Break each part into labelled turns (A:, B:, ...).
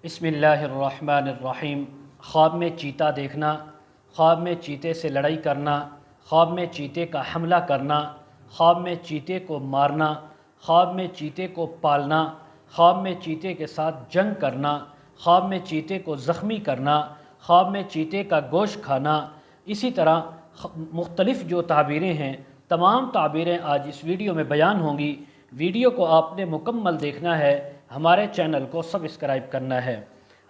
A: بسم اللہ الرحمن الرحیم۔ خواب میں چیتا دیکھنا، خواب میں چیتے سے لڑائی کرنا، خواب میں چیتے کا حملہ کرنا، خواب میں چیتے کو مارنا، خواب میں چیتے کو پالنا، خواب میں چیتے کے ساتھ جنگ کرنا، خواب میں چیتے کو زخمی کرنا، خواب میں چیتے کا گوشت کھانا، اسی طرح مختلف جو تعبیریں ہیں، تمام تعبیریں آج اس ویڈیو میں بیان ہوں گی۔ ویڈیو کو آپ نے مکمل دیکھنا ہے، ہمارے چینل کو سبسکرائب کرنا ہے۔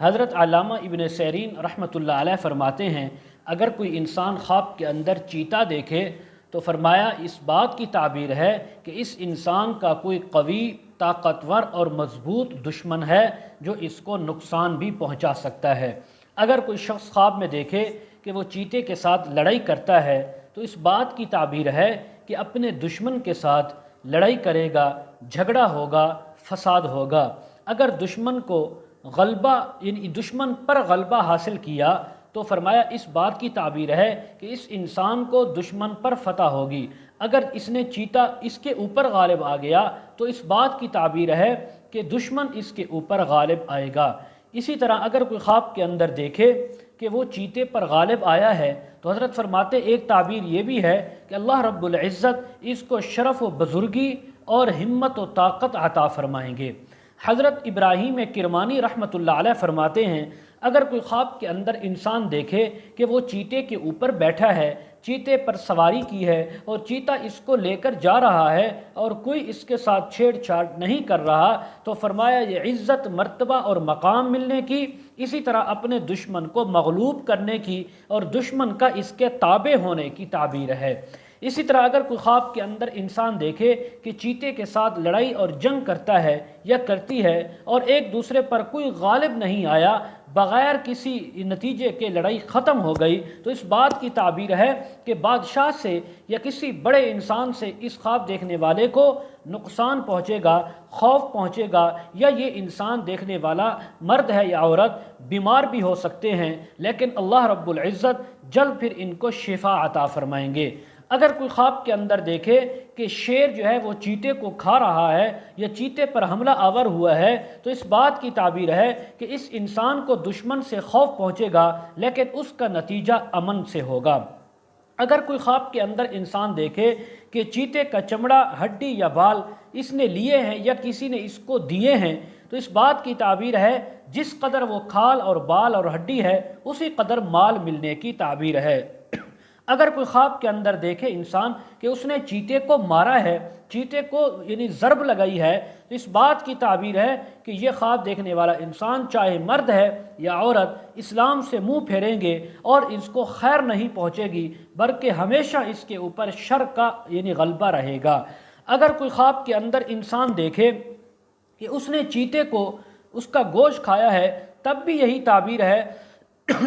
A: حضرت علامہ ابن سیرین رحمۃ اللہ علیہ فرماتے ہیں، اگر کوئی انسان خواب کے اندر چیتا دیکھے تو فرمایا اس بات کی تعبیر ہے کہ اس انسان کا کوئی قوی، طاقتور اور مضبوط دشمن ہے جو اس کو نقصان بھی پہنچا سکتا ہے۔ اگر کوئی شخص خواب میں دیکھے کہ وہ چیتے کے ساتھ لڑائی کرتا ہے تو اس بات کی تعبیر ہے کہ اپنے دشمن کے ساتھ لڑائی کرے گا، جھگڑا ہوگا، فساد ہوگا۔ اگر دشمن کو غلبہ یعنی دشمن پر غلبہ حاصل کیا تو فرمایا اس بات کی تعبیر ہے کہ اس انسان کو دشمن پر فتح ہوگی۔ اگر اس نے چیتا اس کے اوپر غالب آ گیا تو اس بات کی تعبیر ہے کہ دشمن اس کے اوپر غالب آئے گا۔ اسی طرح اگر کوئی خواب کے اندر دیکھے کہ وہ چیتے پر غالب آیا ہے تو حضرت فرماتے ایک تعبیر یہ بھی ہے کہ اللہ رب العزت اس کو شرف و بزرگی اور ہمت و طاقت عطا فرمائیں گے۔ حضرت ابراہیم کرمانی رحمۃ اللہ علیہ فرماتے ہیں، اگر کوئی خواب کے اندر انسان دیکھے کہ وہ چیتے کے اوپر بیٹھا ہے، چیتے پر سواری کی ہے اور چیتا اس کو لے کر جا رہا ہے اور کوئی اس کے ساتھ چھیڑ چھاڑ نہیں کر رہا، تو فرمایا یہ عزت، مرتبہ اور مقام ملنے کی، اسی طرح اپنے دشمن کو مغلوب کرنے کی اور دشمن کا اس کے تابع ہونے کی تعبیر ہے۔ اسی طرح اگر کوئی خواب کے اندر انسان دیکھے کہ چیتے کے ساتھ لڑائی اور جنگ کرتا ہے یا کرتی ہے اور ایک دوسرے پر کوئی غالب نہیں آیا، بغیر کسی نتیجے کے لڑائی ختم ہو گئی، تو اس بات کی تعبیر ہے کہ بادشاہ سے یا کسی بڑے انسان سے اس خواب دیکھنے والے کو نقصان پہنچے گا، خوف پہنچے گا، یا یہ انسان دیکھنے والا مرد ہے یا عورت بیمار بھی ہو سکتے ہیں، لیکن اللہ رب العزت جلد پھر ان کو شفا عطا فرمائیں گے۔ اگر کوئی خواب کے اندر دیکھے کہ شیر جو ہے وہ چیتے کو کھا رہا ہے یا چیتے پر حملہ آور ہوا ہے تو اس بات کی تعبیر ہے کہ اس انسان کو دشمن سے خوف پہنچے گا، لیکن اس کا نتیجہ امن سے ہوگا۔ اگر کوئی خواب کے اندر انسان دیکھے کہ چیتے کا چمڑا، ہڈی یا بال اس نے لیے ہیں یا کسی نے اس کو دیے ہیں تو اس بات کی تعبیر ہے جس قدر وہ کھال اور بال اور ہڈی ہے اسی قدر مال ملنے کی تعبیر ہے۔ اگر کوئی خواب کے اندر دیکھے انسان کہ اس نے چیتے کو مارا ہے، چیتے کو یعنی ضرب لگائی ہے، تو اس بات کی تعبیر ہے کہ یہ خواب دیکھنے والا انسان چاہے مرد ہے یا عورت اسلام سے منہ پھیریں گے اور اس کو خیر نہیں پہنچے گی، بلکہ ہمیشہ اس کے اوپر شر کا یعنی غلبہ رہے گا۔ اگر کوئی خواب کے اندر انسان دیکھے کہ اس نے چیتے کو اس کا گوشت کھایا ہے، تب بھی یہی تعبیر ہے۔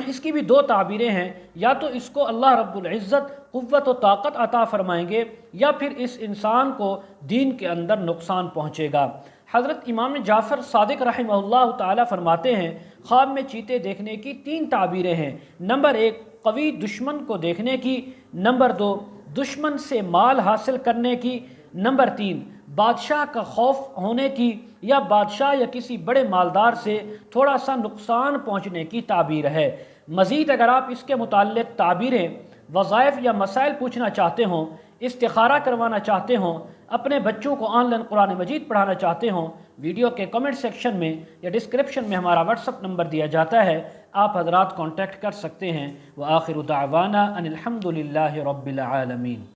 A: اس کی بھی دو تعبیریں ہیں، یا تو اس کو اللہ رب العزت قوت و طاقت عطا فرمائیں گے یا پھر اس انسان کو دین کے اندر نقصان پہنچے گا۔ حضرت امام جعفر صادق رحمہ اللہ تعالی فرماتے ہیں، خواب میں چیتے دیکھنے کی تین تعبیریں ہیں۔ نمبر ایک، قوی دشمن کو دیکھنے کی، نمبر دو، دشمن سے مال حاصل کرنے کی، نمبر تین، بادشاہ کا خوف ہونے کی یا بادشاہ یا کسی بڑے مالدار سے تھوڑا سا نقصان پہنچنے کی تعبیر ہے۔ مزید اگر آپ اس کے متعلق تعبیریں، وظائف یا مسائل پوچھنا چاہتے ہوں، استخارہ کروانا چاہتے ہوں، اپنے بچوں کو آن لائن قرآن مجید پڑھانا چاہتے ہوں، ویڈیو کے کمنٹ سیکشن میں یا ڈسکرپشن میں ہمارا واٹس اپ نمبر دیا جاتا ہے، آپ حضرات کانٹیکٹ کر سکتے ہیں۔ وآخر دعوانا ان الحمد للہ رب العالمین۔